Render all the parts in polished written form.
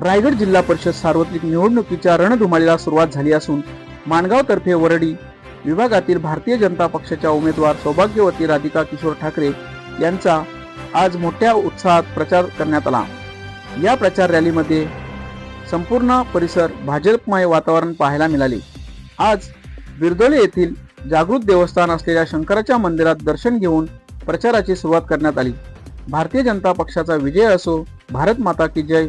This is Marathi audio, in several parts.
रायगड जिल्हा परिषद सार्वत्रिक निवडणुकीच्या रणधुमाळीला सुरुवात झाली असून माणगाव तर्फे वरडी विभागातील भारतीय जनता पक्षाच्या उमेदवार सौभाग्यवती राधिका किशोर ठाकरे यांचा आज मोठ्या उत्साहात प्रचार करण्यात आला। या प्रचार रॅलीमध्ये संपूर्ण परिसर भाजपमय वातावरण पाहायला मिळाले। आज बिरदोले येथील जागृत देवस्थान असलेल्या शंकराच्या मंदिरात दर्शन घेऊन प्रचाराची सुरुवात करण्यात आली। भारतीय जनता पक्षाचा विजय असो, भारत माता की जय,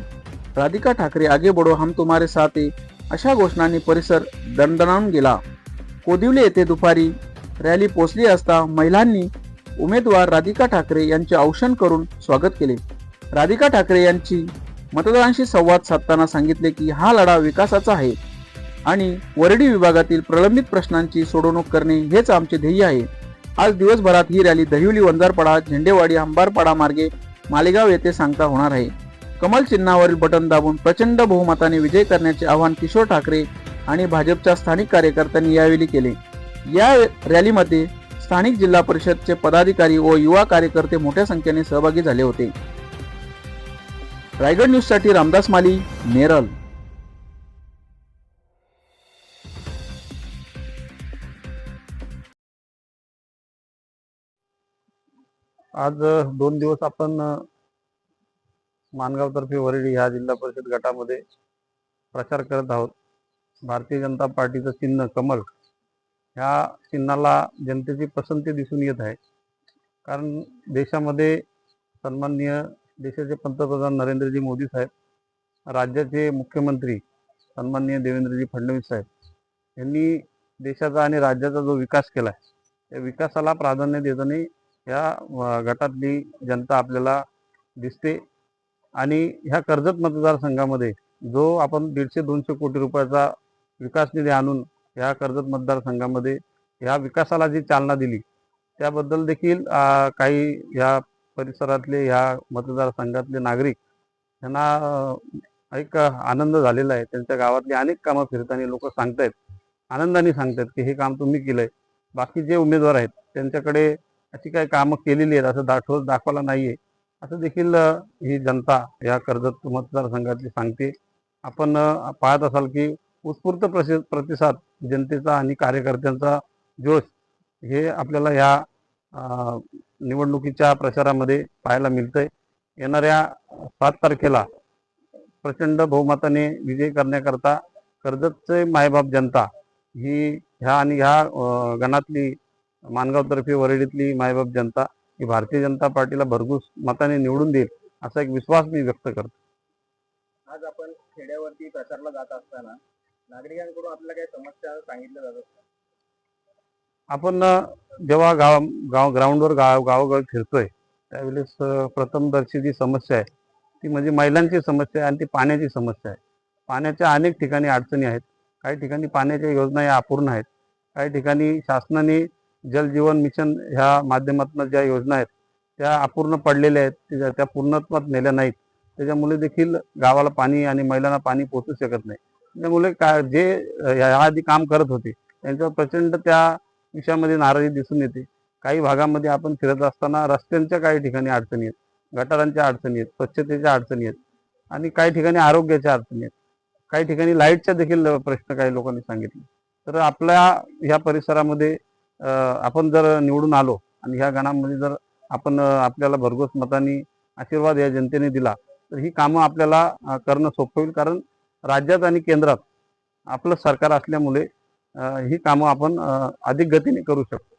राधिका ठाकरे आगे बढ़ो, हम तुम्हारे साथ है, अशा घोषणांनी परिसर दणदणावून गेला। कोदिवले येथे दुपारी रॅली पोहोचली असता महिलांनी उमेदवार राधिका ठाकरे यांचे औक्षण करून स्वागत केले। राधिका ठाकरे यांची मतदारांशी संवाद साधताना सांगितले की हा लढा विकासाचा आहे आणि वरडी विभागातील प्रलंबित प्रश्नांची सोडवणूक करणे हेच आमचे ध्येय आहे। आज दिवसभरात ही रॅली दहिवली, वंजारपाडा, झेंडेवाडी, अंबारपाडा मार्गे मालेगाव येथे सांगता होणार आहे। कमल चिन्हावरील बटन दाबून प्रचंड बहुमताने विजय करण्याचे आवाहन किशोर ठाकरे आणि भाजपच्या स्थानिक कार्यकर्त्यांनी यावेळी केले। या रॅलीमध्ये स्थानिक जिल्हा परिषदचे पदाधिकारी व युवा कार्यकर्ते मोठ्या संख्येने सहभागी झाले होते। रायगड न्यूज साठी रामदास माली, नेरल। आज 2 दिवस आपण माणगाव तर्फे वरडी ह्या जिल्हा परिषद गटामध्ये प्रचार करत आहोत। भारतीय जनता पार्टीचं चिन्ह कमल, ह्या चिन्हाला जनतेची पसंती दिसून येत आहे। कारण देशामध्ये सन्माननीय देशाचे पंतप्रधान नरेंद्रजी मोदी साहेब, राज्याचे मुख्यमंत्री सन्माननीय देवेंद्रजी फडणवीस साहेब यांनी देशाचा आणि राज्याचा जो विकास केला आहे, त्या विकासाला प्राधान्य देताना या गटातली जनता आपल्याला दिसते। आणि ह्या कर्जत मतदारसंघामध्ये जो आपण 150-200 कोटी रुपयाचा विकास निधी आणून ह्या कर्जत मतदारसंघामध्ये ह्या विकासाला जी चालना दिली, त्याबद्दल देखील काही ह्या परिसरातले ह्या मतदारसंघातले नागरिक यांना एक आनंद झालेला आहे। त्यांच्या गावातली अनेक कामं फिरताना लोक सांगतायत, आनंदाने सांगतात की हे काम तुम्ही केलंय। बाकी जे उमेदवार आहेत त्यांच्याकडे अशी काही कामं केलेली आहेत असं दाखवायला नाहीये, असं देखील ही जनता या कर्जत मतदारसंघातली सांगते। आपण पाहत असाल की उत्स्फूर्त प्रतिसाद जनतेचा आणि कार्यकर्त्यांचा जोश हे आपल्याला या निवडणुकीच्या प्रचारामध्ये पाहायला मिळतंय। येणाऱ्या 7 तारखेला प्रचंड बहुमताने विजय करण्याकरता कर्जतचे मायबाप जनता ही ह्या गणातली माणगाव तर्फे वरडीतली मायबाप जनता ही भारतीय जनता पार्टीला भरघोस मताने निवडून देईल असा एक विश्वास मी व्यक्त करतो। आज आपण खेड्यावरती प्रचारला जात असताना नागरिकांकडून आपल्याला काही समस्या सांगितल्या जातात? आपण जेव्हा ग्राउंडवर गावोगावी फिरतोय त्यावेळेस प्रथमदर्शी जी समस्या आहे ती म्हणजे महिलांची समस्या आहे आणि ती पाण्याची समस्या आहे। पाण्याच्या अनेक ठिकाणी अडचणी आहेत, काही ठिकाणी पाण्याच्या योजना या अपूर्ण आहेत, काही ठिकाणी शासनाने जल जीवन मिशन ह्या माध्यमातून ज्या योजना आहेत त्या अपूर्ण पडलेल्या आहेत, त्या पूर्णत्वात नेल्या नाहीत। त्याच्यामुळे देखील गावाला पाणी आणि महिलांना पाणी पोहोचू शकत नाही। त्यामुळे जे याआधी काम करत होते त्यांच्यावर प्रचंड त्या विषयामध्ये नाराजी दिसून येते। काही भागामध्ये आपण फिरत असताना रस्त्यांच्या काही ठिकाणी अडचणी आहेत, गटारांच्या अडचणी आहेत, स्वच्छतेच्या अडचणी आहेत आणि काही ठिकाणी आरोग्याच्या अडचणी आहेत, काही ठिकाणी लाईटच्या देखील प्रश्न काही लोकांनी सांगितले। तर आपल्या ह्या परिसरामध्ये आपण जर निवडून आलो आणि ह्या गणामध्ये जर आपण आपल्याला भरघोस मतांनी आशीर्वाद या जनतेने दिला तर ही कामं आपल्याला करणं सोपं होईल। कारण राज्यात आणि केंद्रात आपलं सरकार असल्यामुळे ही कामं आपण अधिक गतीने करू शकतो।